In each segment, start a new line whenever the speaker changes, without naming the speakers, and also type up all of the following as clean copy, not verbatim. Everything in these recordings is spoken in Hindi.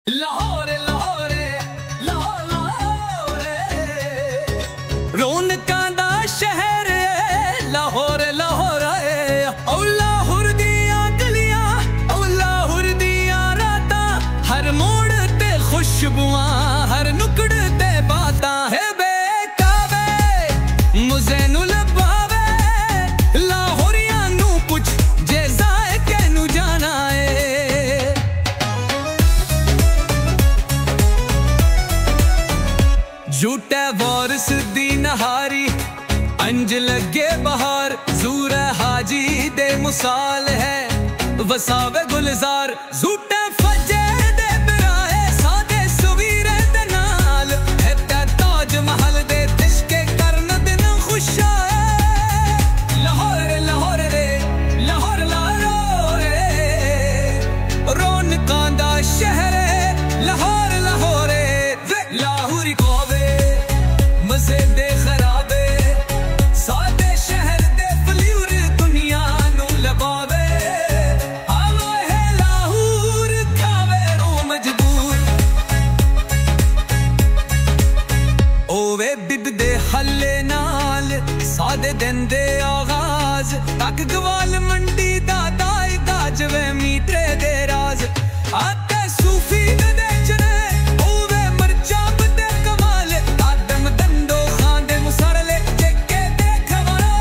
लाहौर लाहौर लाहौर लाहौर रौनकां दा शहर लाहौर लाहौर ओ लाहौर दियां गलियां ओ लाहौर दियां रातां हर मोड़ ते खुशबुआं हर नुकड़ ते बातां है बेकाबे मुझे नु लबावे लाहौरियां नु पुछ जे जायके नु जाना है झूठे वारिस दी नहारी अंज लगे बहार जूर हाजी दे मुसाल है वसावे गुलजार झूठे फजे दे बिराए सादे सुवीरे दे नाल है ताज महल दे तिश्के करन दिन खुशा लाहौर लाहौर रे लाहौर लाहौर रे रौनकां दा शहर लाहौर लाहौर लाहौरी को मज़े दे खराबे सादे शहर दे फल्यूर दुनिया नू लबावे आलो है लाहौर खावे रो मजबूर ओवे बिब दे हल्ले नाल सादे दिन दे आगाज तक गवाल मंडी दा दाई दाजवे मीठे दे राज आते सूफी दे चने ओवे मरचा बदे कमाल आदम दंदो खांदे मुसरले जेके देखवाना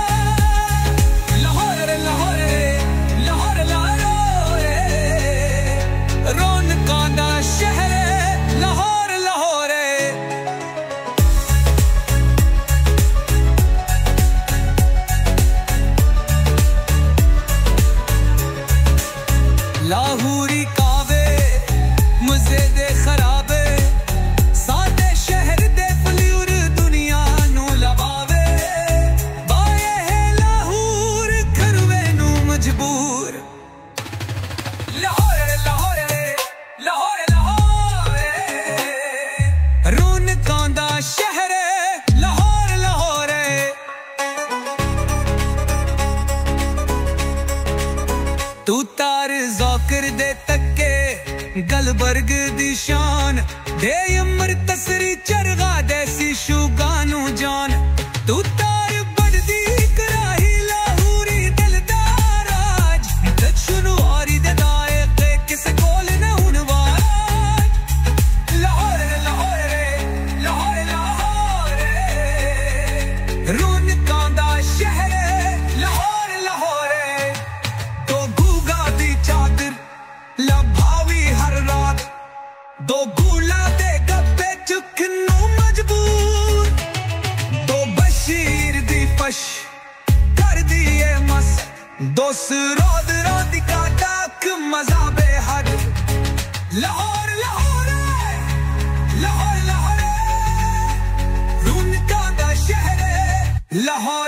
लाहौर लाहौर लाहौर लाहौर रौनकां दा शहर लाहौर लाहौर लाहौरी कावे मज़े दे खराबे सादे शहर दे फल्यूर दुनिया नू लबावे बाए है लाहौर करवे नू मजबूर लाहौर लाहौर लाहौर लाहौर रौनकां दा शहर लाहौर लाहौर तू तार ज़ौकर दे तक्के गलबर्ग दी शान दे अमर तसरी चरगा देसी शुगानू जान तू तार बड़दी कराही लाहौरी दिलदार आज दक्षिणू आरी दे दायके किस कोल न हुनवार लाहौर लाहौर लाहौर लाहौर रौनकां दा शहर लाहौर लाहौर तो गूगा दी चादर लभावी हर रात दो गूला दे गप्पे चुकनू मजबूर दो बशीर दी फश कर दिए मस दो सरोद रोदी का डाक मजा बेहद लाहौर लाहौर लाहौर लाहौर रौनकां दा शहर लाहौर